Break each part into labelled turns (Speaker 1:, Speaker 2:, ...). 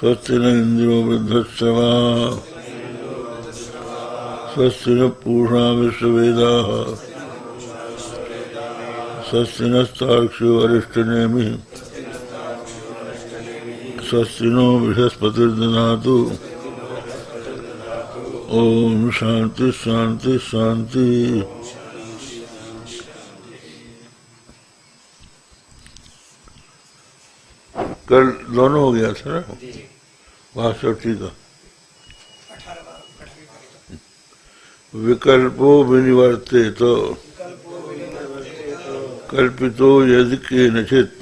Speaker 1: स्वस्ति न इंद्रो वृद्धश्रवा स्वस्ति न पूषा विश्ववेदाः स्वस्ति नस्तार्क्ष्यो अरिष्टनेमि स्वस्ति नो बृहस्पतिर्दधातु। ओम शांति शांति शांति। कल दोनों हो गया था ना, भाषवटी का। विकल्पो विनिवर्ते तो कल्पितो यदि केनचित्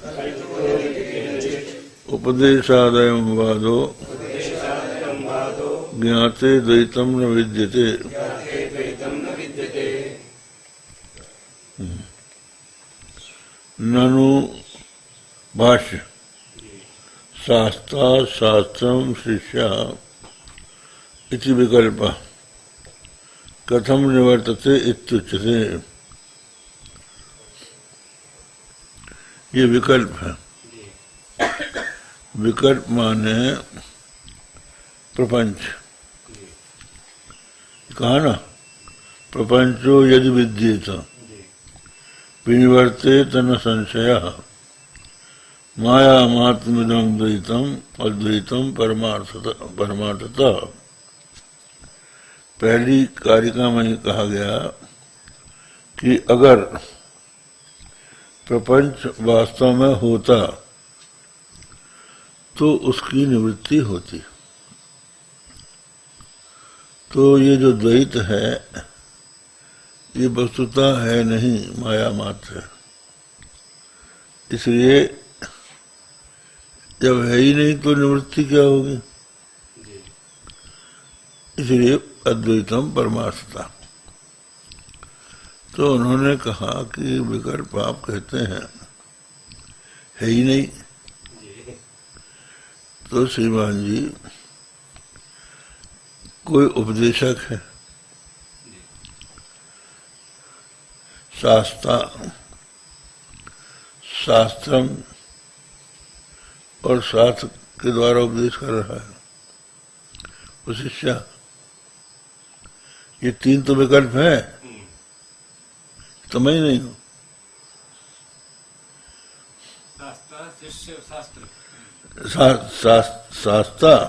Speaker 1: उपदेशादयं वादो ज्ञाते द्वैतम न विद्यते। ननु भाष्य शास्त्रा शास्त्रम शिष्या इति विकल्प कथम निवर्तते इत्युच्यते। ये विकल्प है। विकल्प माने प्रपंच। कहा ना, प्रपंचो यदि विद्येत विनिवर्तेत न संशयः माया मात्रमिदं द्वैतम अद्वैतम परमार्थतः। पहली कारिका में कहा गया कि अगर प्रपंच वास्तव में होता तो उसकी निवृत्ति होती। तो ये जो द्वैत है ये वस्तुतः है नहीं, माया मात्र है। इसलिए जब है ही नहीं तो निवृत्ति क्या होगी। इसलिए अद्वैतम परमार्थता। तो उन्होंने कहा कि विकल्प आप कहते हैं है ही नहीं। तो श्रीमान जी कोई उपदेशक है, शास्त्रम और शास्त्र के द्वारा उपदेश कर रहा है वो शिष्य। ये तीन तो विकल्प है, तो मैं ही नहीं हूं। शास्त्र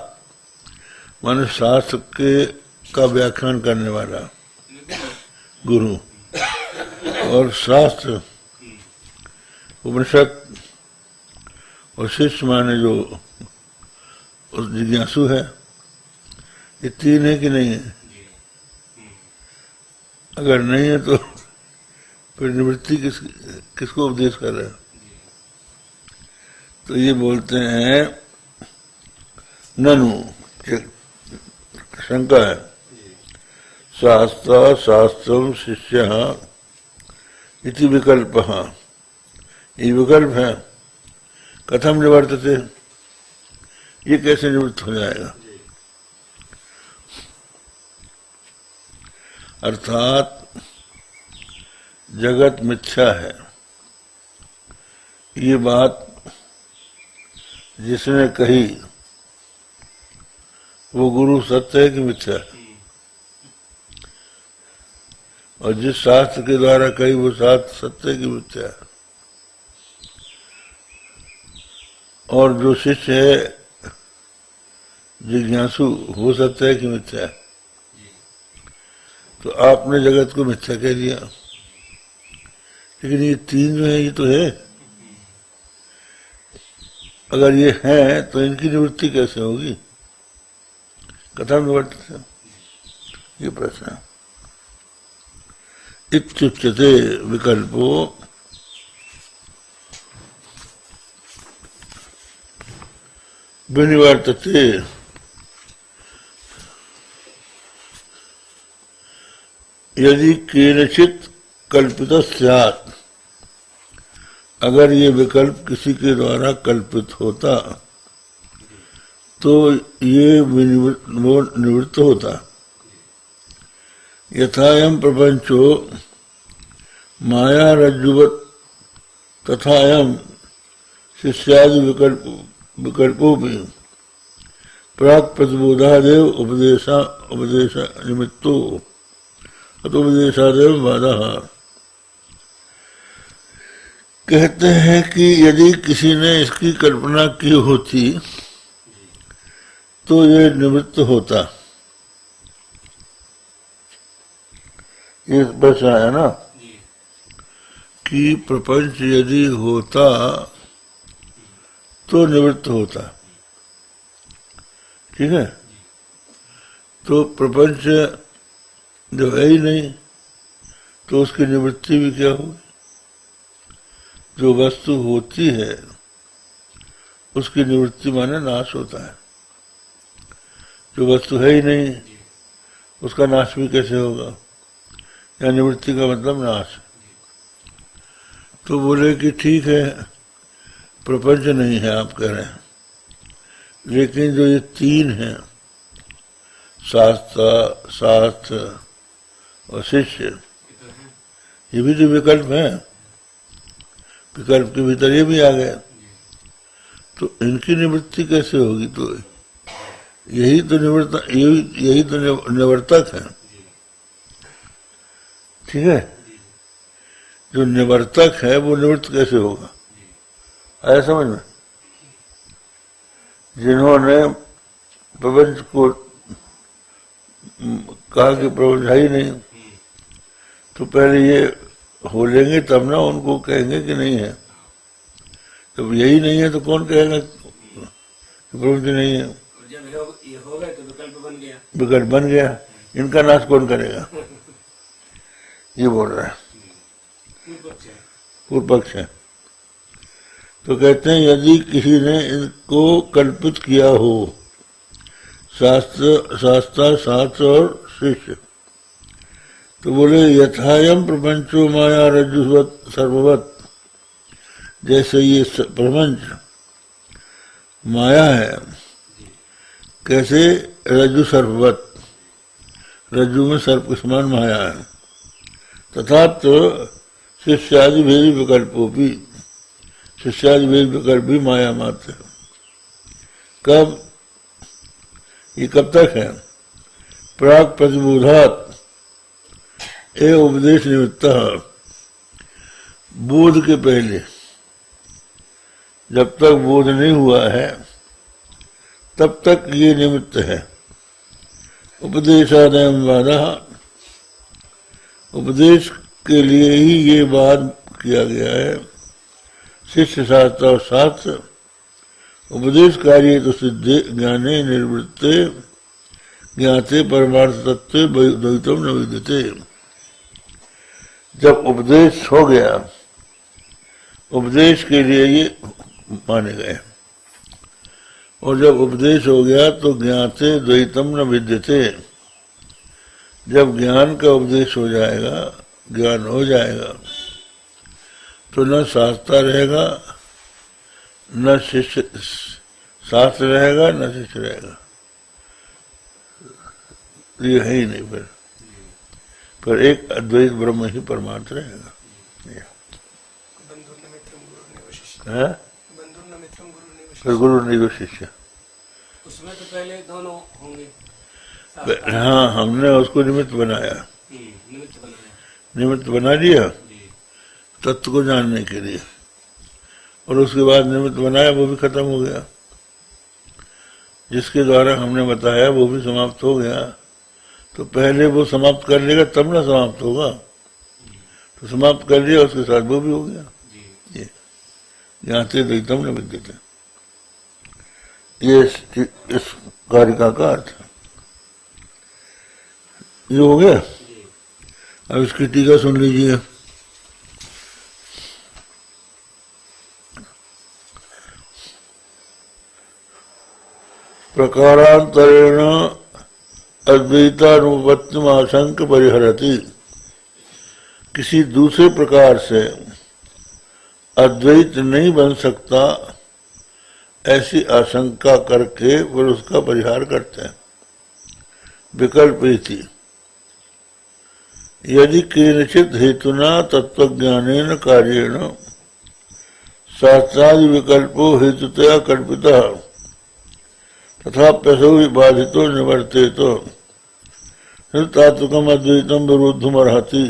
Speaker 1: माने शास्त्र के का व्याख्यान करने वाला गुरु, और शास्त्र उपनिषद, और शिष्य माने जो जिज्ञासु है। ये तीन है कि नहीं है? अगर नहीं है तो फिर निवृत्ति किसको उपदेश कर रहे हैं? तो ये बोलते हैं ननु, शंका है, शास्त्रम शिष्य इति विकल्प। ये विकल्प है। कथम निवर्तते, ये कैसे निवृत्त हो जाएगा? अर्थात जगत मिथ्या है, ये बात जिसने कही वो गुरु सत्य है कि मिथ्या है? और जिस शास्त्र के द्वारा कही वो शास्त्र सत्य है कि मिथ्या है? और जो शिष्य है जिज्ञासु वो सत्य है कि मिथ्या है? तो आपने जगत को मिथ्या कह दिया, लेकिन ये तीन जो है ये तो है। अगर ये है तो इनकी निवृत्ति कैसे होगी? कथम निवर्तते, ये प्रश्न है। इत्युच्यते विकल्पो विनिवर्तते। यदि केनचित् कल्पित स्यात्, अगर ये विकल्प किसी के द्वारा कल्पित होता तो ये निवृत्त होता। यथायं प्रपंचो माया रज्जुवत् तथायं शिष्यादि विकल्पोपि प्राक प्रतिबोधादेव उपदेश निमित्तो अतोपदेशादेव बाधा। कहते हैं कि यदि किसी ने इसकी कल्पना की होती तो ये निवृत्त होता। ये प्रश्न आया ना कि प्रपंच यदि होता तो निवृत्त होता, ठीक है। तो प्रपंच जो है ही नहीं तो उसकी निवृत्ति भी क्या होगी। जो वस्तु होती है उसकी निवृत्ति माने नाश होता है। जो वस्तु है ही नहीं उसका नाश भी कैसे होगा। या निवृत्ति का मतलब नाश। तो बोले कि ठीक है प्रपंच नहीं है आप कह रहे हैं, लेकिन जो ये तीन हैं शास्त्र और शिष्य, ये भी तो विकल्प है। विकल्प के भीतर ये भी आ गया, तो इनकी निवृत्ति कैसे होगी। तो यही तो निवर्तक है, ठीक है। जो निवर्तक है वो निवृत्त कैसे होगा, आया समझ में। जिन्होंने प्रपंच को कहा कि प्रपंच है ही नहीं, तो पहले ये हो लेंगे तब ना उनको कहेंगे कि नहीं है। जब यही नहीं है तो कौन कहेगा कि प्रपंच नहीं है।
Speaker 2: जब ये हो गए तो विकल्प बन गया।
Speaker 1: विकल्प बन गया, इनका नाश कौन करेगा। ये बोल रहा है पूर्व पक्ष है। तो कहते हैं यदि किसी ने इनको कल्पित किया हो, शास्त्र और शिष्य, तो बोले यथायम प्रपंचो माया रज्जुवत सर्ववत, जैसे ये प्रपंच माया है, कैसे रज्जु सर्ववत, रज्जु में सर्प के समान माया है। तथा तो शिष्यादि भेद विकल्पों शिष्यादि भेद विकल्प भी माया मात्र है। कब, ये कब तक है। प्राक प्रतिबोधात ए उपदेश निमित्त, बोध के पहले, जब तक बोध नहीं हुआ है तब तक ये निमित्त है। उपदेशादय बाधा, उपदेश के लिए ही ये बात किया गया है। शिष्य शास्त्र और शास्त्र उपदेश कार्य तो सिद्धे ज्ञाने निर्वृत्ते ज्ञाते परमार्थ तत्व द्वैतम न विद्यते। जब उपदेश हो गया, उपदेश के लिए ये माने गए, और जब उपदेश हो गया तो ज्ञाते द्वैतम न विद्यते। जब ज्ञान का उपदेश हो जाएगा, ज्ञान हो जाएगा, तो न शास्त्र रहेगा, न शिष्य, शास्त्र रहेगा न शिष्य रहेगा, ये है ही नहीं। पर एक अद्वैत ब्रह्म ही परमार्थ रहेगा। फिर गुरु नहीं शिष्य,
Speaker 2: उसमें तो पहले दोनों होंगे।
Speaker 1: हाँ, हमने उसको निमित्त बनाया, निमित्त बना दिया तत्व को जानने के लिए, और उसके बाद निमित्त बनाया वो भी खत्म हो गया। जिसके द्वारा हमने बताया वो भी समाप्त हो गया। तो पहले वो समाप्त कर लेगा तब ना समाप्त होगा। तो समाप्त कर लिया, उसके साथ वो भी हो गया। ये ज्ञाते द्वैतम न विद्यते, ये इस कारिका का अर्थ है। ये हो गया। अब इसकी टीका सुन लीजिए। प्रकारांतरेण अद्वैतानुपत्तिम आशंक परिहरति, किसी दूसरे प्रकार से अद्वैत नहीं बन सकता ऐसी आशंका करके फिर उसका परिहार करते हैं। विकल्प इति यदि केनचित हेतुना तत्वज्ञानेन कार्येण शास्त्रादि विकल्पो हेतुतया कल्पितः तथा पैसो विबाधितो निवर्ते तो तात्विकम अद्वैतम विरुद्धम अर्हति।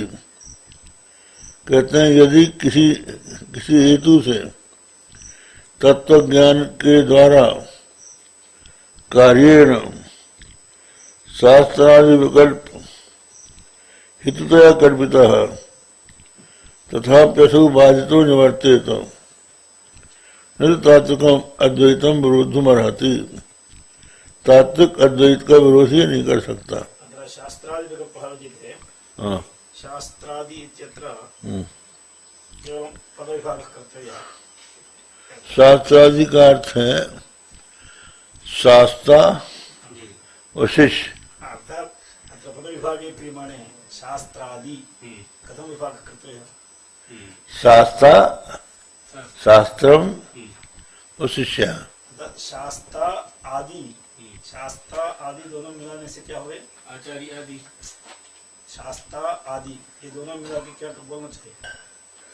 Speaker 1: कहते हैं यदि किसी हेतु से तत्व ज्ञान के द्वारा कार्येण शास्त्रादि विकल्प हिततया कल्पिता तथा प्यसु बाधितो निवर्ते तो तात्विकम अद्वैतम विरुद्धम अर्हति। तात्विक अद्वैत का विरोध ही नहीं कर सकता।
Speaker 3: शास्त्रादि
Speaker 1: हाँ,
Speaker 3: शास्त्रादि इत्यत्र जो पदविभागः कर्तव्यः।
Speaker 1: शास्त्रादि का अर्थ है शास्त्रा और शिष्य।
Speaker 3: अर्थात अत्र पदविभागे क्रियमाणे शास्त्रादि कथं विभागः कर्तव्यः?
Speaker 1: शास्त्रा शास्त्रम और शिष्य।
Speaker 3: शास्त्रा आदि दोनों मिलाने से क्या हुए?
Speaker 2: आचार्य आदि।
Speaker 3: शास्त्रा आदि ये दोनों मिला के क्या बोलना चाहिए?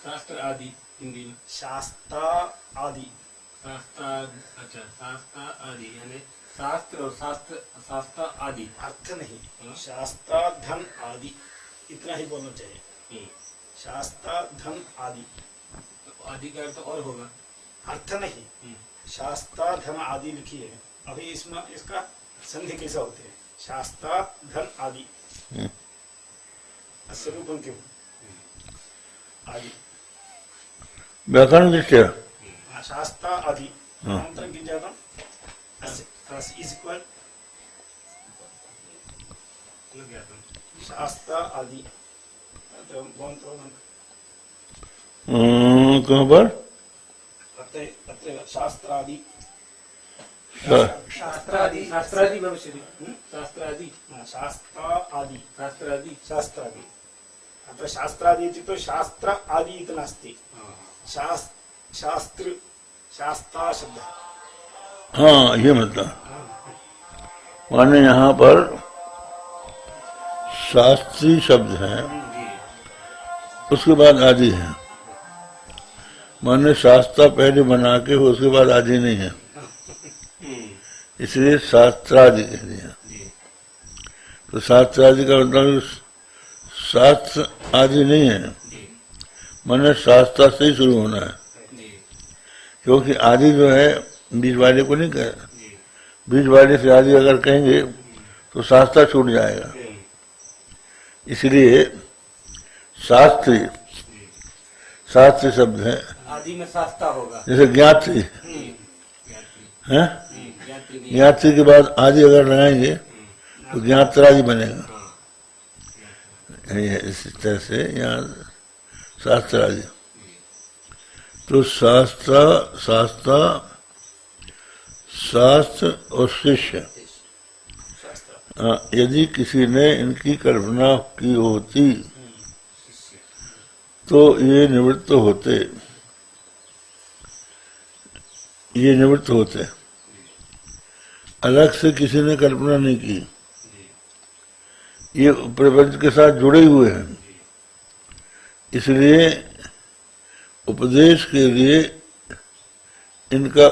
Speaker 2: शास्त्र आदि हिंदी में।
Speaker 3: शास्त्रा आदि।
Speaker 2: अच्छा, शास्त्र आदि यानी शास्त्र और शास्त्र आदि।
Speaker 3: अर्थ नहीं, शास्त्रा धन आदि इतना ही बोलना चाहिए। शास्त्रा धन आदि।
Speaker 2: तो आदि का अर्थ और होगा।
Speaker 3: अर्थ नहीं, शास्त्रा धन आदि लिखिए। अभी इसमें इसका संधि कैसा होते हैं? शास्त्रा धन आदि अस्य रूपं किम? आदि
Speaker 1: व्याकरण दृष्टया
Speaker 3: शास्त्रा आदि अनन्तरं किं जातम्? अस्य इस् इक्वल् शास्त्रा आदि।
Speaker 1: कहाँ पर?
Speaker 3: अत्र शास्त्रादि।
Speaker 2: शास्त्रादि भविष्यति। शास्त्रादि
Speaker 3: अत्र शास्त्रादि इत्युक्ते शास्त्र आदि इति नास्ति। शास्त्र शास्त्रा शब्दः।
Speaker 1: हाँ, ये मतलब माने यहाँ पर शास्त्री शब्द है, उसके बाद आदि है। माने शास्त्रा पहले बना के हो, उसके बाद आदि नहीं है, इसलिए शास्त्रादि कह दिया। तो शास्त्रादि का मतलब शास्त्र आदि नहीं है, माने शास्त्रा से ही शुरू होना है। क्योंकि आदि जो है बीच वाले को नहीं कहे, बीच वाले से आदि अगर कहेंगे तो शास्त्रा छूट जाएगा। इसलिए शास्त्री शास्त्री शब्द है।
Speaker 2: आदि में शास्त्रा होगा।
Speaker 1: जैसे ज्ञात्री है, ज्ञात्री के बाद आदि अगर लगाएंगे तो ज्ञात्रादि बनेगा। इस तरह से यहाँ शास्त्रादि। तो शास्त्र और शिष्य, यदि किसी ने इनकी कल्पना की होती तो ये निवृत्त होते। अलग से किसी ने कल्पना नहीं की, ये प्रपंच के साथ जुड़े हुए हैं। इसलिए उपदेश के लिए इनको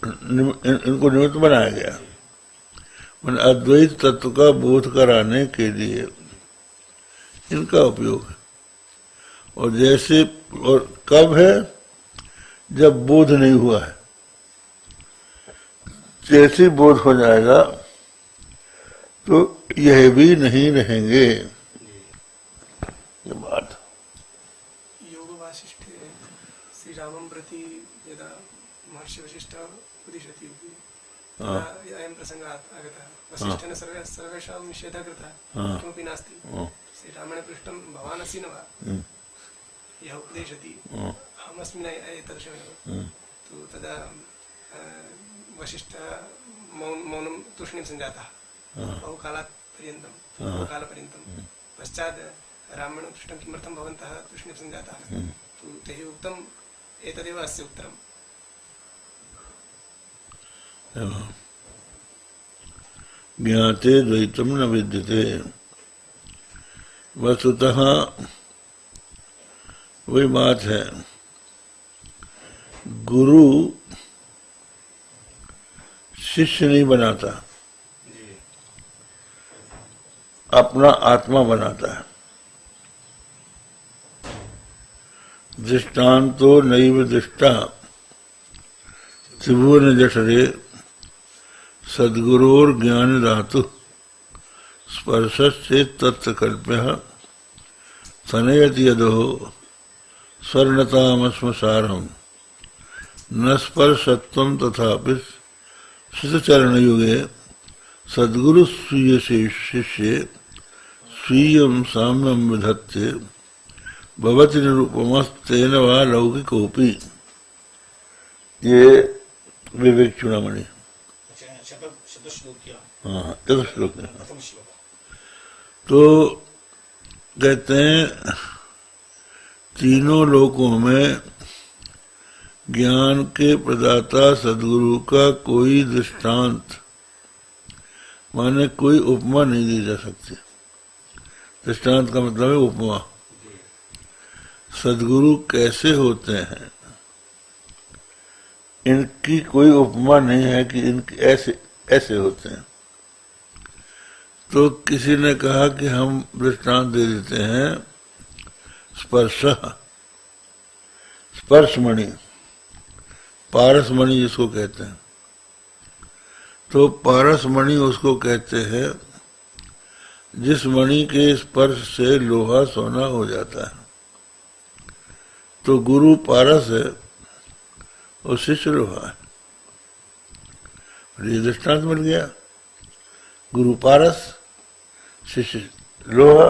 Speaker 1: निमित्त बनाया गया। अद्वैत तत्व का बोध कराने के लिए इनका उपयोग है। और जैसे और कब है? जब बोध नहीं हुआ है। जैसे बोध हो जाएगा तो यह भी नहीं रहेंगे। ये बात
Speaker 4: योग वासिष्ठे श्री रामं प्रति यदा महर्षि वसिष्ठः उपदिशति अयं प्रसङ्गः आगतः। वसिष्ठेन सर्वेषां निषेधः कृतः, किमपि नास्ति। श्रीरामेण पृष्टं भवान् असि न वा यः उपदिशति, अहमस्मि न एतादृशमेव। तु तदा वसिष्ठः मौनं तूष्णीं सञ्जातः बहुकालपर्यन्तं। पश्चात् रामेण पृष्टं किमर्थं भवन्तः तूष्णीं सञ्जाताः? तु तैः उक्तम् एतदेव अस्य उत्तरम्।
Speaker 1: ज्ञाते द्वैतम न विद्यते। वस्तुतः वही बात है, गुरु शिष्य नहीं बनाता, अपना आत्मा बनाता है। दृष्टांतो नैव दृष्टा त्रिभुवन जठरे सद्गुरोर ज्ञान धातु स्पर्शस्य तत्र कल्प्यः तनयति यदो स्वर्णतामस्मसारम् न स्पर्शत्वं तथापि श्रुतचरण युगे सद्गुरु स्वीय शिष्ये स्वीयं साम्यं विधत्ते भवति निरूपमस्तेन वा लौकिकोऽपि। ये विवेक चूड़ामणि। हाँ, चतुश्लोक है। तो कहते हैं तीनों लोकों में ज्ञान के प्रदाता सद्गुरु का कोई दृष्टांत माने कोई उपमा नहीं दी जा सकती। दृष्टांत का मतलब है उपमा। सद्गुरु कैसे होते हैं इनकी कोई उपमा नहीं है कि इनके ऐसे ऐसे होते हैं। तो किसी ने कहा कि हम दृष्टांत दे देते हैं स्पर्शमणि, पारसमणि जिसको कहते हैं। तो पारसमणि उसको कहते हैं जिस मणि के स्पर्श से लोहा सोना हो जाता है। तो गुरु पारस है और शिष्य लोहा है। ये दृष्टांत मिल गया, गुरु पारस शिष्य लोहा।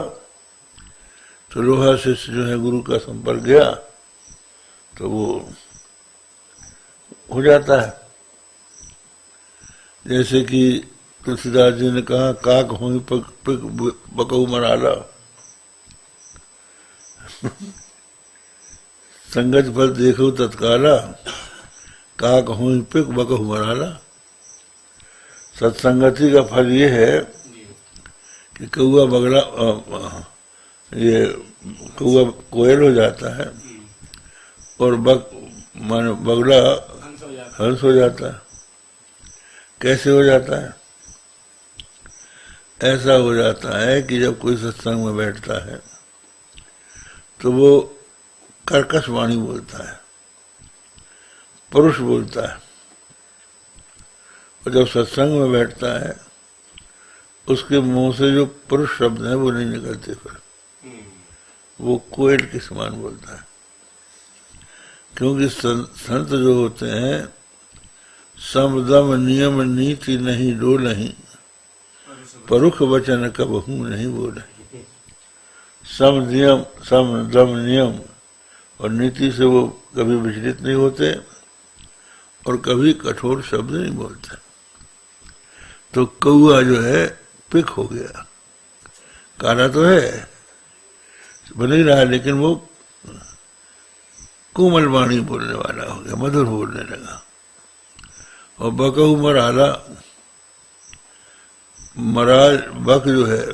Speaker 1: तो लोहा शिष्य जो है गुरु का संपर्क गया तो वो हो जाता है। जैसे कि तुलसीदास जी ने कहा काक होई बकऊ मराला। संगत फल देखो तत्काला, काक होई पिक बकऊ मराला। सत्संगति का फल ये है कि कौआ बगला ये कौआ कोयल हो जाता है और बगला हंस हो जाता है। कैसे हो जाता है? ऐसा हो जाता है कि जब कोई सत्संग में बैठता है तो वो कर्कश वाणी बोलता है, पुरुष बोलता है, और जब सत्संग में बैठता है उसके मुंह से जो पुरुष शब्द हैं वो नहीं निकलते, फिर वो कोयल के समान बोलता है। क्योंकि संत जो होते हैं समदम नियम नीति नहीं डोलहीं, परुख वचन कबहू नहीं बोले। सम दम नियम और नीति से वो कभी विचलित नहीं होते और कभी कठोर शब्द नहीं बोलते। तो कौआ जो है पिक हो गया, काला तो है बन ही रहा, लेकिन वो कोमल वाणी बोलने वाला हो गया, मधुर बोलने लगा। और बकहू मराला, मराल बक जो है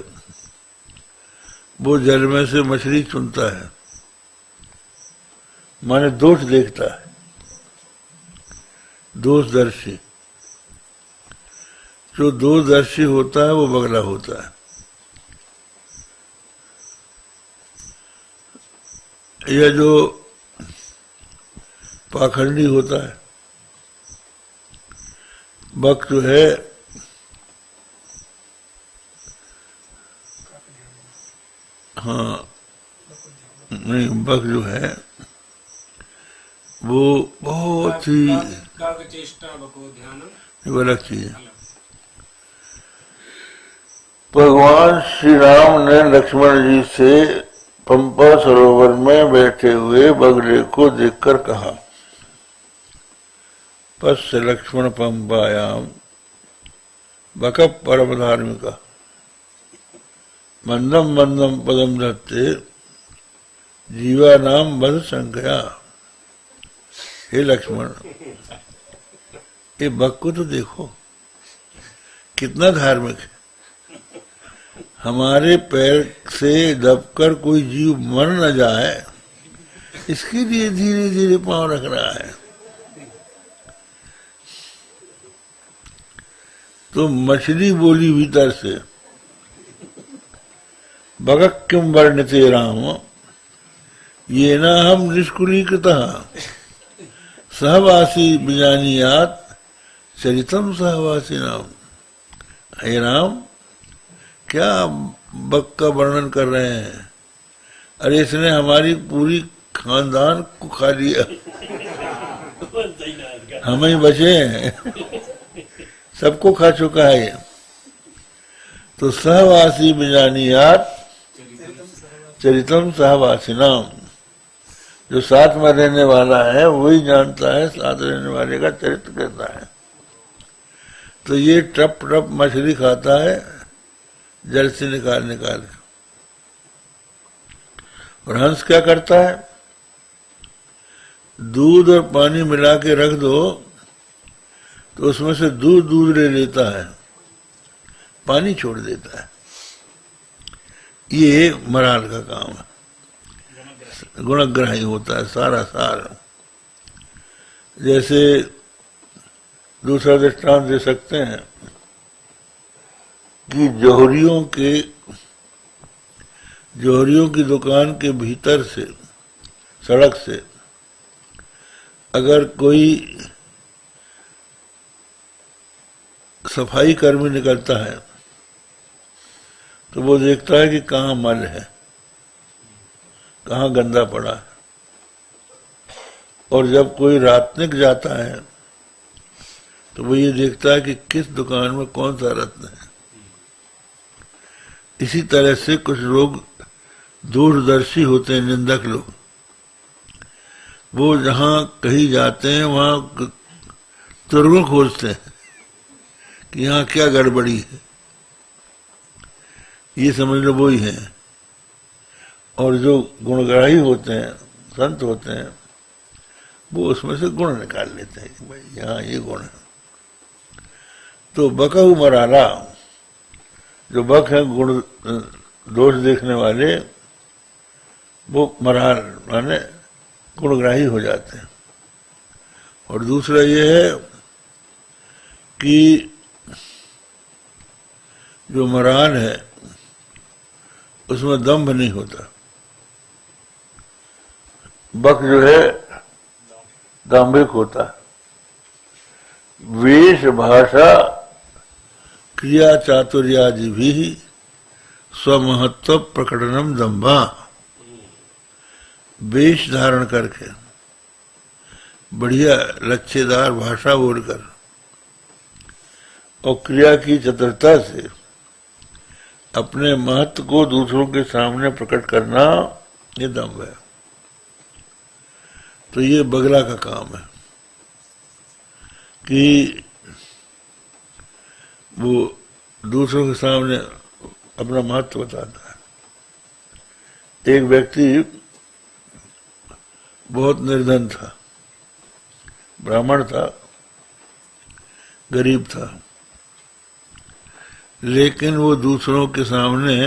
Speaker 1: वो जल में से मछली चुनता है, माने दोष देखता है, दोषदर्शी। जो दोषदर्शी होता है वो बगला होता है। यह जो पाखंडी होता है, बक जो है हाँ नहीं, बक जो है वो बहुत ही अलग चीज है। भगवान श्री राम ने लक्ष्मण जी से पंपा सरोवर में बैठे हुए बगले को देखकर कहा, पश्य लक्ष्मण पंपायाम बक परम धार्मिका मंदम मंदम पदम धत्ते जीवा नाम बद संख्या। हे लक्ष्मण, ये बक को तो देखो कितना धार्मिक है। हमारे पैर से दबकर कोई जीव मर न जाए इसके लिए धीरे धीरे पांव रख रहा है। तो मछली बोली भीतर से, बगक किम वर्णते राम ये न हम निष्कुलीकृतः सहवासी बिजानियात चरितम सहवासी नाम। हे राम, क्या बग का वर्णन कर रहे हैं? अरे इसने हमारी पूरी खानदान को खा लिया, हम ही बचे हैं, सबको खा चुका है ये। तो सहवासी बिजानियात चरितम सहवासी नाम, जो साथ में रहने वाला है वही जानता है साथ रहने वाले का चरित्र कैसा है। तो ये टप टप मछली खाता है जल से निकाल निकाल के, और हंस क्या करता है? दूध और पानी मिला के रख दो तो उसमें से दूध ले लेता है, पानी छोड़ देता है। ये मराल का काम है, गुणग्राही होता है सारा सार। जैसे दूसरा दृष्टांत दे सकते हैं कि जोहरियों की दुकान के भीतर से, सड़क से अगर कोई सफाई कर्मी निकलता है तो वो देखता है कि कहाँ मल है, कहाँ गंदा पड़ा है। और जब कोई रातनिक जाता है तो वो ये देखता है कि किस दुकान में कौन सा रत्न है। इसी तरह से कुछ लोग दूरदर्शी होते हैं, निंदक लोग, वो जहां कहीं जाते हैं वहां तुर्गों खोजते हैं कि यहाँ क्या गड़बड़ी है, ये समझ लो वो ही है। और जो गुणग्राही होते हैं, संत होते हैं, वो उसमें से गुण निकाल लेते हैं कि भाई यहाँ ये गुण है। तो बकहु मराला, जो बक है गुण दोष देखने वाले, वो मराल माने गुणग्राही हो जाते हैं। और दूसरा ये है कि जो मराल है उसमें दंभ नहीं होता। बक जो है दाम्भिक होता है। वेश भाषा क्रिया चातुर्यादि भी स्वमहत्व प्रकटनम दंभा, वेश धारण करके बढ़िया लच्छेदार भाषा बोलकर और क्रिया की चतुरता से अपने महत्व को दूसरों के सामने प्रकट करना, ये दंभ है। तो ये बगला का काम है कि वो दूसरों के सामने अपना महत्व बताता है। एक व्यक्ति बहुत निर्धन था, ब्राह्मण था, गरीब था, लेकिन वो दूसरों के सामने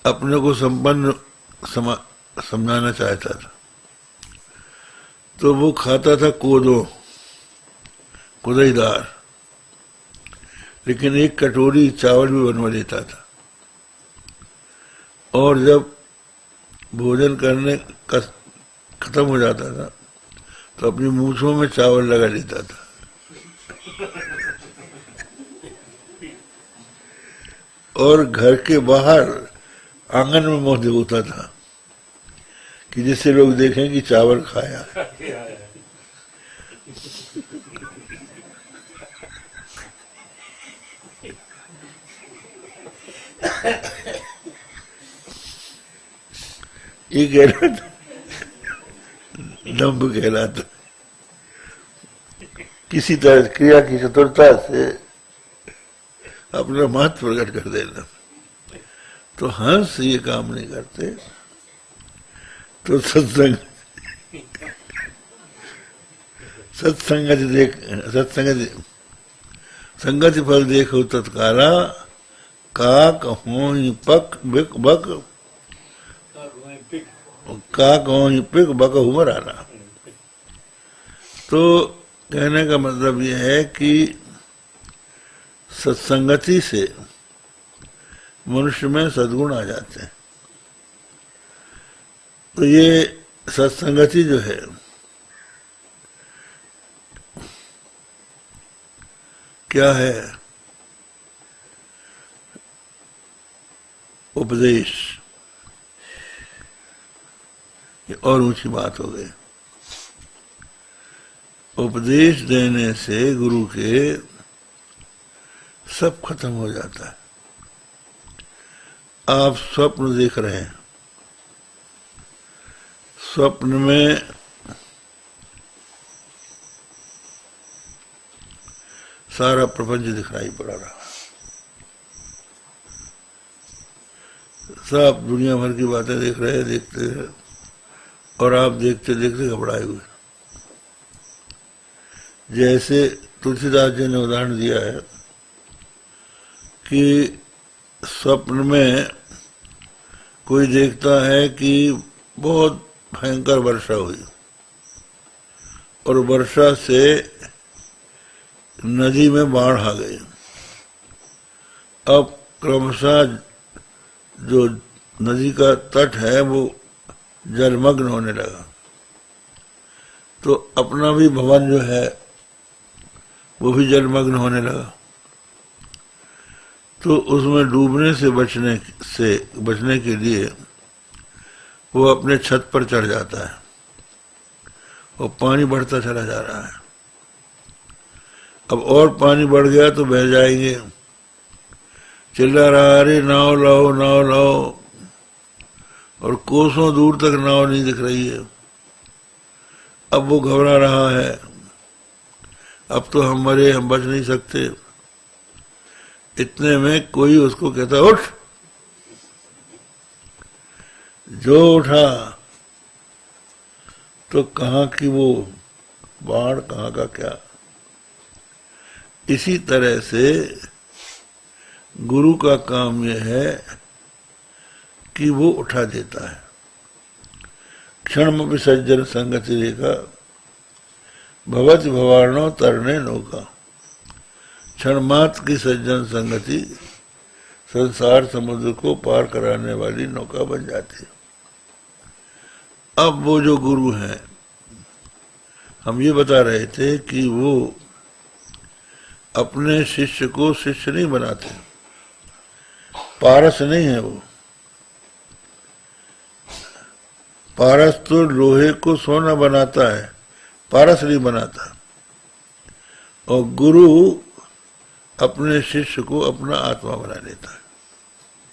Speaker 1: अपने को संपन्न समझाना चाहता था। तो वो खाता था कुदई दार, लेकिन एक कटोरी चावल भी बनवा लेता था। और जब भोजन करने का खत्म हो जाता था तो अपनी मूछों में चावल लगा लेता था। और घर के बाहर आंगन में मुंह दिखाता था कि जिससे लोग देखें कि चावल खाया। ये कहलाता दंभ कहलाता। किसी तरह क्रिया की चतुरता से अपना महत्व प्रकट कर देना। तो हंस ये काम नहीं करते। तो संगति फल देखो तत्काला, का कहो पक बिक बक, का कहो पिक बक हुमर आना। तो कहने का मतलब यह है कि सत्संगति से मनुष्य में सद्गुण आ जाते हैं। तो ये सत्संगति जो है क्या है? उपदेश। ये और ऊंची बात हो गई। उपदेश देने से गुरु के सब खत्म हो जाता है। आप स्वप्न देख रहे हैं, स्वप्न में सारा प्रपंच दिखाई पड़ रहा है, सब दुनिया भर की बातें देख रहे हैं, देखते हैं, और आप देखते देखते घबराए हुए। जैसे तुलसीदास जी ने उदाहरण दिया है कि स्वप्न में कोई देखता है कि बहुत भयंकर वर्षा हुई और वर्षा से नदी में बाढ़ आ गई। अब क्रमशः जो नदी का तट है वो जलमग्न होने लगा, तो अपना भी भवन जो है वो भी जलमग्न होने लगा। तो उसमें डूबने से बचने के लिए वो अपने छत पर चढ़ जाता है और पानी बढ़ता चला जा रहा है। अब और पानी बढ़ गया तो बह जाएंगे। चिल्ला रहा, अरे नाव लाओ नाव लाओ, और कोसों दूर तक नाव नहीं दिख रही है। अब वो घबरा रहा है, अब तो हम मरे, हम बच नहीं सकते। इतने में कोई उसको कहता, उठ। जो उठा तो कहाँ की वो बाढ़, कहाँ का क्या। इसी तरह से गुरु का काम यह है कि वो उठा देता है। क्षण विसर्जन संगति रेखा भवति भवानो तरने नौका। क्षण मात्र की सज्जन संगति संसार समुद्र को पार कराने वाली नौका बन जाती है। अब वो जो गुरु हैं, हम ये बता रहे थे कि वो अपने शिष्य को शिष्य नहीं बनाते, पारस नहीं है वो। पारस तो लोहे को सोना बनाता है, पारस नहीं बनाता। और गुरु अपने शिष्य को अपना आत्मा बना लेता है।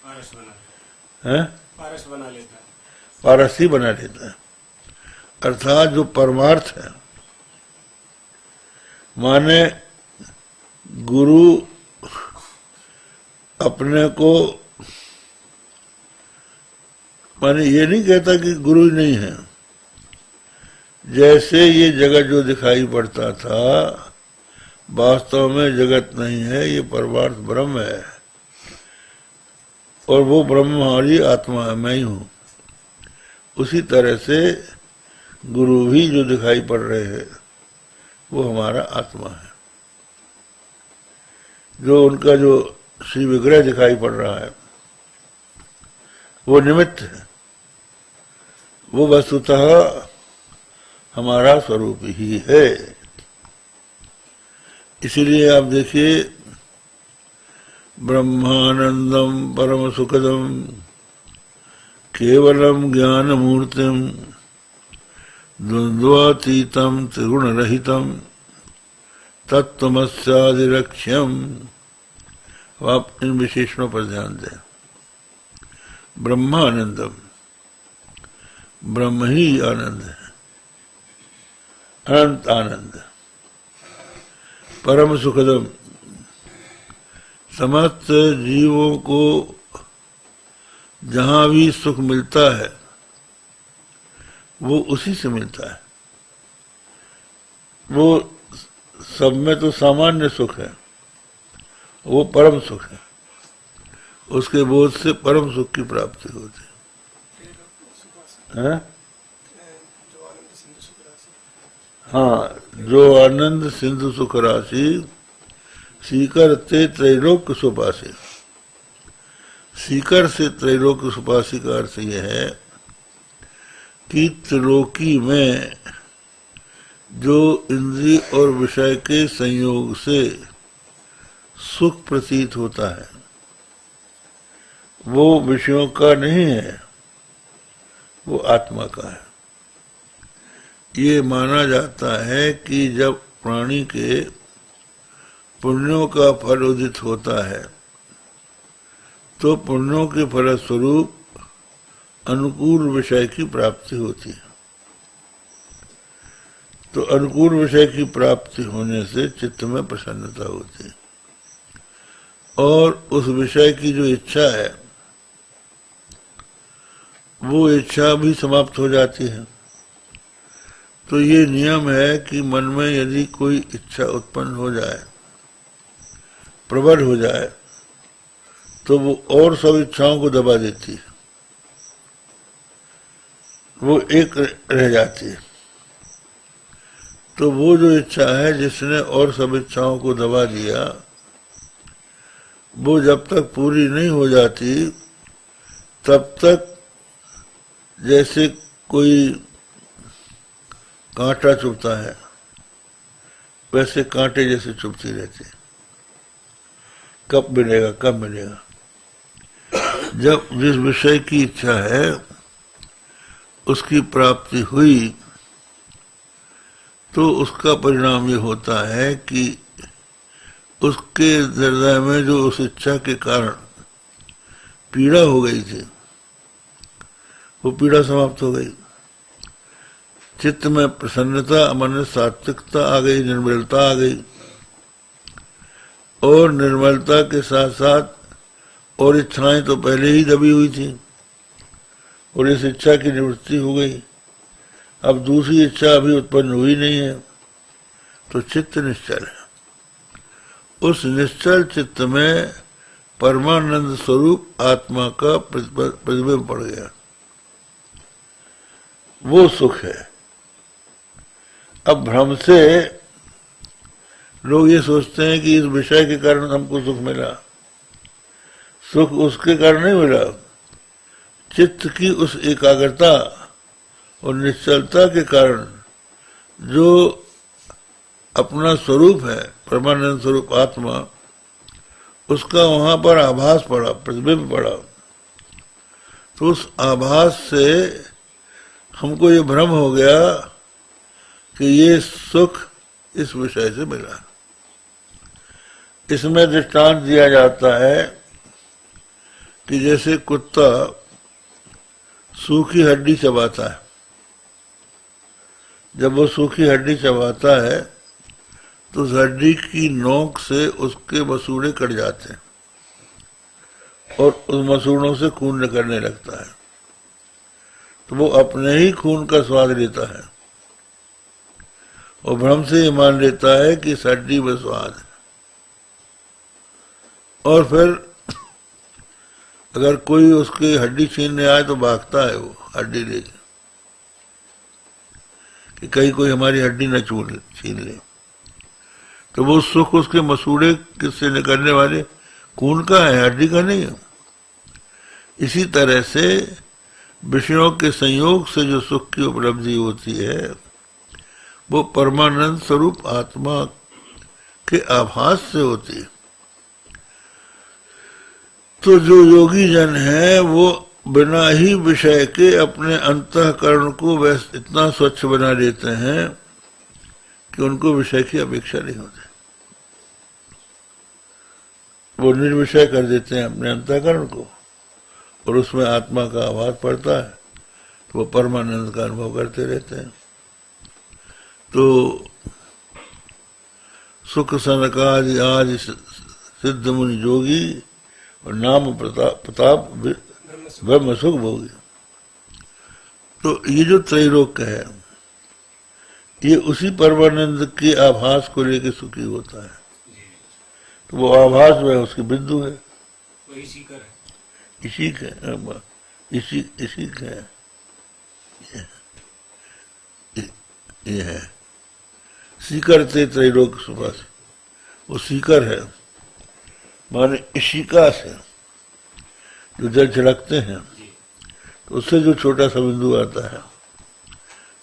Speaker 2: पारस बना लेता है,
Speaker 1: पारस ही बना लेता है। अर्थात जो परमार्थ है, माने गुरु अपने को, माने ये नहीं कहता कि गुरु ही नहीं है। जैसे ये जगत जो दिखाई पड़ता था, वास्तव में जगत नहीं है, ये परमार्थ ब्रह्म है, और वो ब्रह्म हमारी आत्मा है, मैं ही हूं। उसी तरह से गुरु भी जो दिखाई पड़ रहे हैं वो हमारा आत्मा है। जो उनका जो श्री विग्रह दिखाई पड़ रहा है वो निमित्त है, वो वस्तुतः हमारा स्वरूप ही है। इसीलिए आप देखिए, ब्रह्मानंदम परम सुखदम केवलम ज्ञान मूर्तिम द्वंद्वातीतम त्रिगुण रहितम तत्त्वमस्यादिलक्ष्यम। आप इन विशेषणों पर ध्यान दें। ब्रह्मानंदम, ब्रह्म ही आनंद है, अनंत आनंद। परम सुखदम, समस्त जीवों को जहां भी सुख मिलता है वो उसी से मिलता है। वो सब में तो सामान्य सुख है, वो परम सुख है। उसके बोध से परम सुख की प्राप्ति होती है। हाँ, जो आनंद सिंधु सुख राशि सीकरते त्रैलोक्य सुपासी। सीकर से त्रैलोक्य सुपासी का अर्थ यह है कि त्रिलोकी में जो इंद्रिय और विषय के संयोग से सुख प्रतीत होता है वो विषयों का नहीं है, वो आत्मा का है। ये माना जाता है कि जब प्राणी के पुण्यों का फल उदित होता है तो पुण्यों के फलस्वरूप अनुकूल विषय की प्राप्ति होती है। तो अनुकूल विषय की प्राप्ति होने से चित्त में प्रसन्नता होती है और उस विषय की जो इच्छा है वो इच्छा भी समाप्त हो जाती है। तो ये नियम है कि मन में यदि कोई इच्छा उत्पन्न हो जाए, प्रबल हो जाए, तो वो और सब इच्छाओं को दबा देती है, वो एक रह जाती है। तो वो जो इच्छा है जिसने और सब इच्छाओं को दबा दिया, वो जब तक पूरी नहीं हो जाती तब तक जैसे कोई कांटा चुभता है वैसे कांटे जैसे चुभती रहती है। कब मिलेगा, कब मिलेगा। जब जिस विषय की इच्छा है उसकी प्राप्ति हुई तो उसका परिणाम ये होता है कि उसके हृदय में जो उस इच्छा के कारण पीड़ा हो गई थी वो पीड़ा समाप्त हो गई। चित्त में प्रसन्नता, मन में सात्विकता आ गई, निर्मलता आ गई और निर्मलता के साथ साथ और इच्छाएं तो पहले ही दबी हुई थी और इस इच्छा की निवृत्ति हो गई। अब दूसरी इच्छा अभी उत्पन्न हुई नहीं है तो चित्त निश्चल है। उस निश्चल चित्त में परमानंद स्वरूप आत्मा का प्रतिबिंब पड़ गया, वो सुख है। अब भ्रम से लोग ये सोचते हैं कि इस विषय के कारण हमको सुख मिला। सुख उसके कारण नहीं मिला, चित्त की उस एकाग्रता और निश्चलता के कारण जो अपना स्वरूप है, परमानंद स्वरूप आत्मा, उसका वहां पर आभास पड़ा, प्रतिबिंब पड़ा। तो उस आभास से हमको ये भ्रम हो गया कि ये सुख इस विषय से मिला। इसमें दृष्टांत दिया जाता है कि जैसे कुत्ता सूखी हड्डी चबाता है, जब वो सूखी हड्डी चबाता है तो उस हड्डी की नोक से उसके मसूड़े कट जाते हैं और उस मसूड़ों से खून निकलने लगता है। तो वो अपने ही खून का स्वाद लेता है और भ्रम से ये मान लेता है कि इस हड्डी में स्वाद है। और फिर अगर कोई उसकी हड्डी छीनने आए तो भागता है वो हड्डी लेके कि कहीं कोई हमारी हड्डी न छीन ले। तो वो सुख उसके मसूड़े किससे निकलने वाले खून का है, हड्डी का नहीं है। इसी तरह से विषयों के संयोग से जो सुख की उपलब्धि होती है वो परमानंद स्वरूप आत्मा के आभास से होती है। तो जो योगी जन है वो बिना ही विषय के अपने अंतःकरण को वैसे इतना स्वच्छ बना लेते हैं कि उनको विषय की अपेक्षा नहीं होती। वो निर्विषय कर देते हैं अपने अंतःकरण को और उसमें आत्मा का आभास पड़ता है तो वो परमानंद का अनुभव करते रहते हैं। तो सुख सनकादि आदि सिद्ध मुनि जोगी और नाम प्रताप ब्रह्म सुख भोगी। तो ये जो त्रैलोक्य है ये उसी परमानंद के आभास को लेकर सुखी होता है। तो वो आभास में उसकी बिंदु है,
Speaker 2: वही सीकर है,
Speaker 1: इसी का इसी का ये है। सीकरते त्रैलोक्य सुपासी, वो सीकर है, माने इशिका से जो जल छिड़कते हैं तो उससे जो छोटा सा बिंदु आता है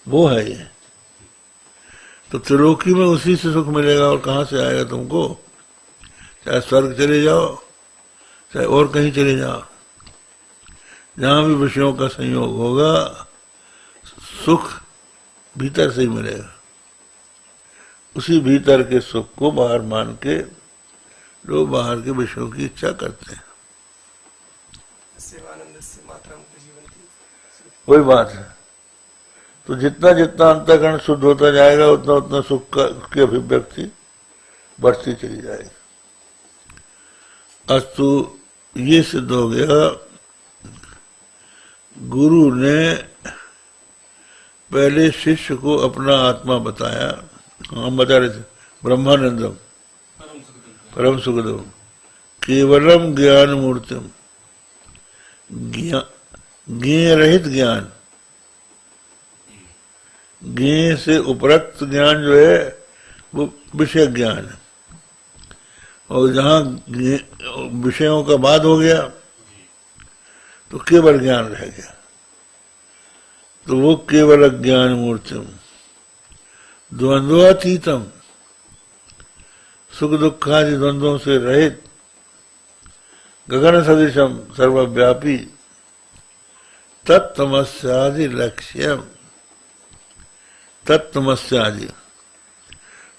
Speaker 1: वो है ये। तो त्रिलोकी में उसी से सुख मिलेगा, और कहाँ से आएगा तुमको? चाहे स्वर्ग चले जाओ, चाहे और कहीं चले जाओ, जहां भी विषयों का संयोग होगा सुख भीतर से ही मिलेगा। उसी भीतर के सुख को बाहर मान के लोग बाहर के विषयों की इच्छा करते हैं। वही बात है। तो जितना जितना अंतःकरण शुद्ध होता जाएगा उतना उतना सुख की अभिव्यक्ति बढ़ती चली जाएगी। अस्तु, ये सिद्ध हो गया गुरु ने पहले शिष्य को अपना आत्मा बताया। हम बता रहे थे ब्रह्मानंदम परम सुखदम केवलम ज्ञान मूर्तिम, ज्ञेय रहित ज्ञान। ज्ञेय से उपरक्त ज्ञान जो है वो विषय ज्ञान है, और जहां विषयों का बाद हो गया तो केवल ज्ञान रह गया। तो वो केवल ज्ञान मूर्तिम द्वंद्वातीतम, सुख दुखादि द्वंद्वों से रहित, गगन सदृशम सर्वव्यापी, तत्तमस्यादि लक्ष्यम। तत्तमस्यादि,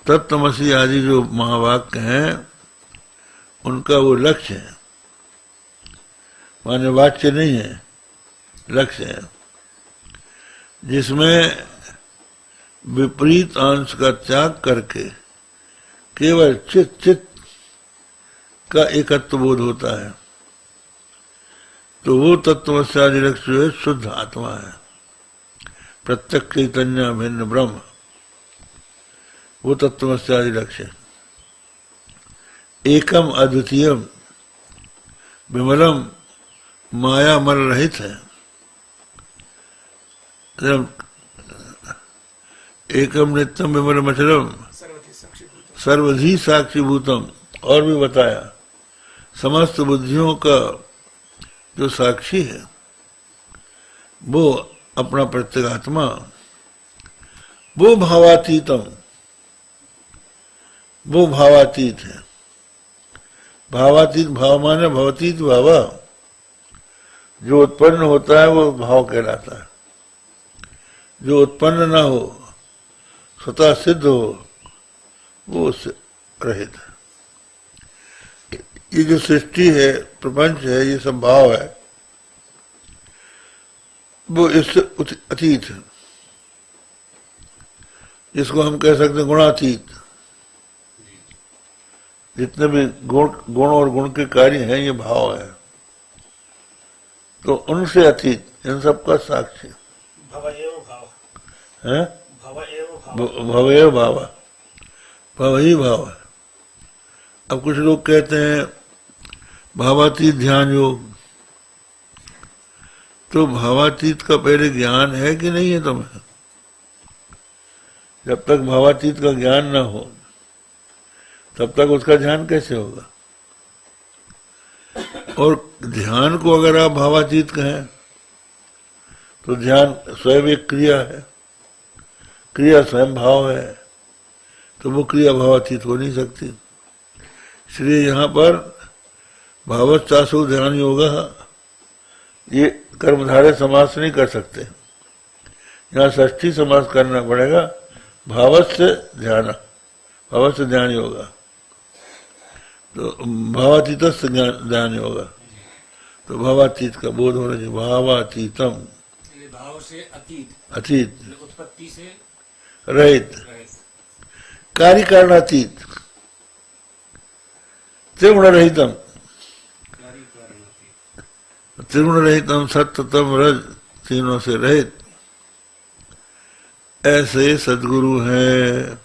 Speaker 1: तत्तमसी आदि जो महावाक्य हैं उनका वो लक्ष्य है, माने वाच्य नहीं है, लक्ष्य है, जिसमें विपरीत अंश का त्याग करके केवल चित चित का एकत्व बोध होता है। तो वो तत्वस्यादि लक्ष्य जो है शुद्ध आत्मा है, प्रत्यक्ष चैतन्य भिन्न ब्रह्म, वो तत्वस्यादि लक्ष्य। एकम अद्वितीयम विमलम माया मल रहित है। एकम नित्यम विमलम अचलम सर्वधी साक्षीभूतम, और भी बताया समस्त बुद्धियों का जो साक्षी है वो अपना प्रत्यगात्मा, वो भावातीतम, वो भावातीत है। भावातीत, भाव माने भवतीत भावा, जो उत्पन्न होता है वो भाव कहलाता है। जो उत्पन्न ना हो, स्वतः सिद्ध हो, वो उससे रहित है। ये जो सृष्टि है, प्रपंच है, ये सब भाव है, वो इससे अतीत है। जिसको हम कह सकते हैं गुणातीत। जितने भी गुण और गुण के कार्य हैं ये भाव है, तो उनसे अतीत, इन सब का साक्षी
Speaker 3: भवएव भाव
Speaker 1: है।
Speaker 3: भवएव भाव,
Speaker 1: भवएव भाव, भाव ही भाव है। अब कुछ लोग कहते हैं भावातीत ध्यान योग, तो भावातीत का पहले ज्ञान है कि नहीं है तुम्हें? जब तक भावातीत का ज्ञान ना हो तब तक उसका ध्यान कैसे होगा? और ध्यान को अगर आप भावातीत कहें तो ध्यान स्वयं एक क्रिया है, क्रिया स्वयं भाव है, तो वो क्रिया भावातीत हो नहीं सकती। इसलिए यहाँ पर भावस्तासु ध्यान योगा, ये कर्मधारय समास नहीं कर सकते, यहाँ षष्ठी समास करना पड़ेगा। भावस्य ध्यान, भावस्य ध्यान योगा, तो भावातीत ध्यान होगा। तो भावातीत का बोध होना चाहिए। भावातीतम,
Speaker 2: भाव से अतीत,
Speaker 1: अतीत,
Speaker 2: उत्पत्ति से
Speaker 1: रहित, कार्य कारणातीत, त्रिगुण रहितम, त्रिगुण रहितम, सत्य तम रज, तीनों से रहित, ऐसे सदगुरु है।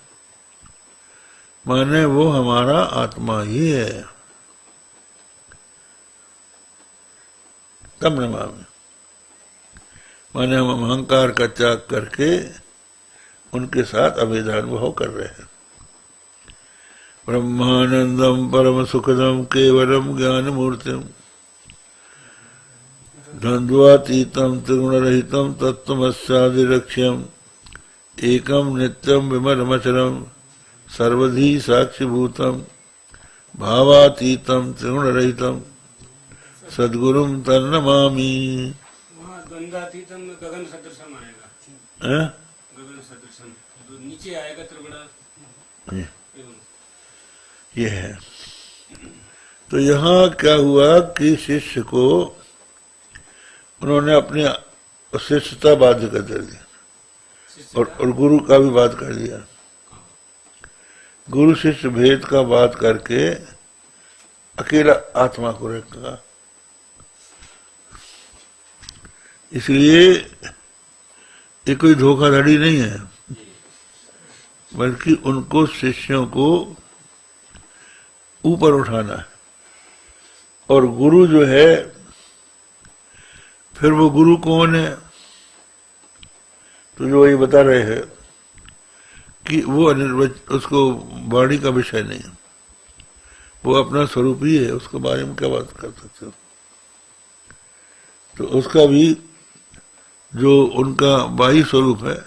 Speaker 1: माने वो हमारा आत्मा ही है। तम नमामि, माने हम अहंकार का त्याग करके उनके साथ अभेदानुभव कर रहे हैं। ब्रह्मानंदम परम सुखदम केवलम ज्ञान मूर्तिम द्वंद्वातीतम त्रिगुणरहितम तत्त्वमस्यादिलक्ष्यम एकम नित्यम विमलमचलम सर्वधी साक्षिभूतम भावातीतम त्रिगुणरहितम सद्गुरुम तन्नमामि।
Speaker 2: वहाँ द्वंद्वातीतम में गगन सदृशम आएगा।
Speaker 1: हैं?
Speaker 2: गगन सदृशम जो नीचे आएगा त्रिगुण
Speaker 1: ये है। तो यहाँ क्या हुआ कि शिष्य को उन्होंने अपनी शिष्यता बाध्य कर दी और गुरु का भी बात कर दिया। गुरु शिष्य भेद का बात करके अकेला आत्मा को रखा। इसलिए ये कोई धोखाधड़ी नहीं है, बल्कि उनको शिष्यों को ऊपर उठाना है। और गुरु जो है, फिर वो गुरु कौन है? तो जो ये बता रहे हैं कि वो उसको वाणी का विषय नहीं, वो अपना स्वरूप ही है, उसके बारे में क्या बात कर सकते हो। तो उसका भी जो उनका बाह्य स्वरूप है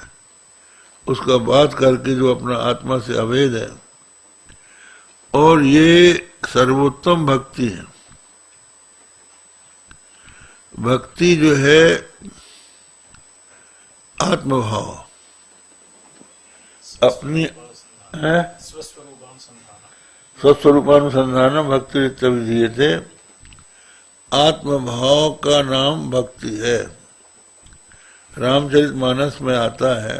Speaker 1: उसका बात करके जो अपना आत्मा से अभेद है, और ये सर्वोत्तम भक्ति है। भक्ति जो है आत्मभाव, अपनी स्वस्वरूपानुसंधान भक्ति विधीयते। आत्मभाव का नाम भक्ति है। रामचरितमानस में आता है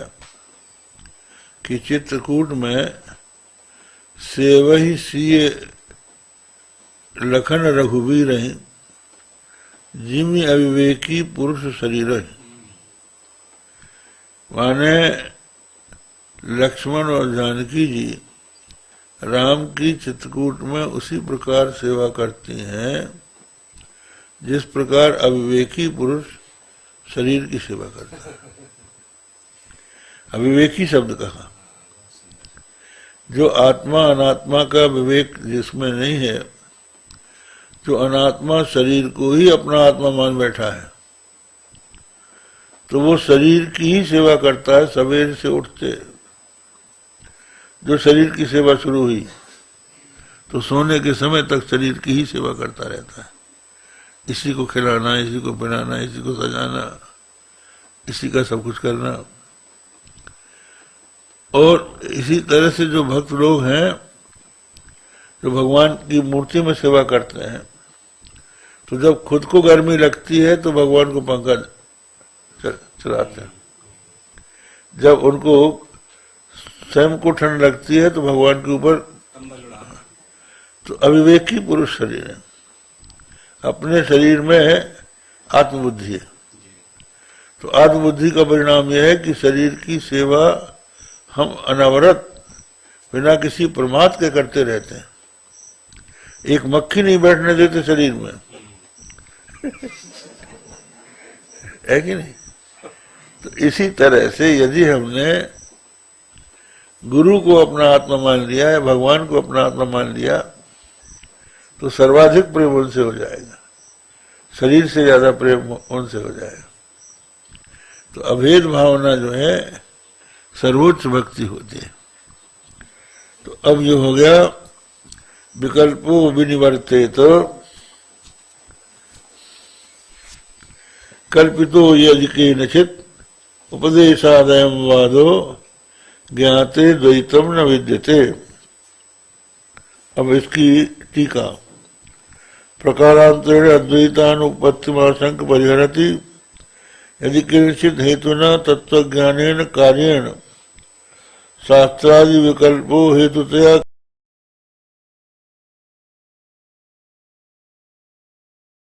Speaker 1: कि चित्रकूट में सेवहि सिय लखन रघुवीर जिमि अविवेकी पुरुष शरीर। माने लक्ष्मण और जानकी जी राम की चित्रकूट में उसी प्रकार सेवा करती हैं जिस प्रकार अविवेकी पुरुष शरीर की सेवा करता है। अविवेकी शब्द कहा, जो आत्मा अनात्मा का विवेक जिसमें नहीं है, जो अनात्मा शरीर को ही अपना आत्मा मान बैठा है, तो वो शरीर की ही सेवा करता है। सवेरे से उठते जो शरीर की सेवा शुरू हुई तो सोने के समय तक शरीर की ही सेवा करता रहता है। इसी को खिलाना, इसी को पिलाना, इसी को सजाना, इसी का सब कुछ करना। और इसी तरह से जो भक्त लोग हैं, जो भगवान की मूर्ति में सेवा करते हैं, तो जब खुद को गर्मी लगती है तो भगवान को पंखा चलाते हैं। जब उनको स्वयं को ठंड लगती है तो भगवान के ऊपर। तो अविवेकी पुरुष शरीर है, अपने शरीर में आत्मबुद्धि है। तो आत्मबुद्धि का परिणाम यह है कि शरीर की सेवा हम अनवरत बिना किसी प्रमाद के करते रहते हैं। एक मक्खी नहीं बैठने देते शरीर में है कि नहीं? तो इसी तरह से यदि हमने गुरु को अपना आत्मा मान लिया है, भगवान को अपना आत्मा मान लिया, तो सर्वाधिक प्रेम उनसे हो जाएगा, शरीर से ज्यादा प्रेम उनसे हो जाएगा। तो अभेद भावना जो है सर्वोच्च भक्ति होती है। तो अब ये हो गया विकल्पो विनिवर्तेत कल्पितो यदि केनचित् उपदेशादयं वादो ज्ञाते द्वैतम न विद्यते। अब इसकी टीका, प्रकारांतरेण अद्वैतानुपत्तिमाशंक परिहरति यदि किंचित् हेतुना तत्वज्ञानेन कार्येण शास्त्रादि विकल्पो हेतुतया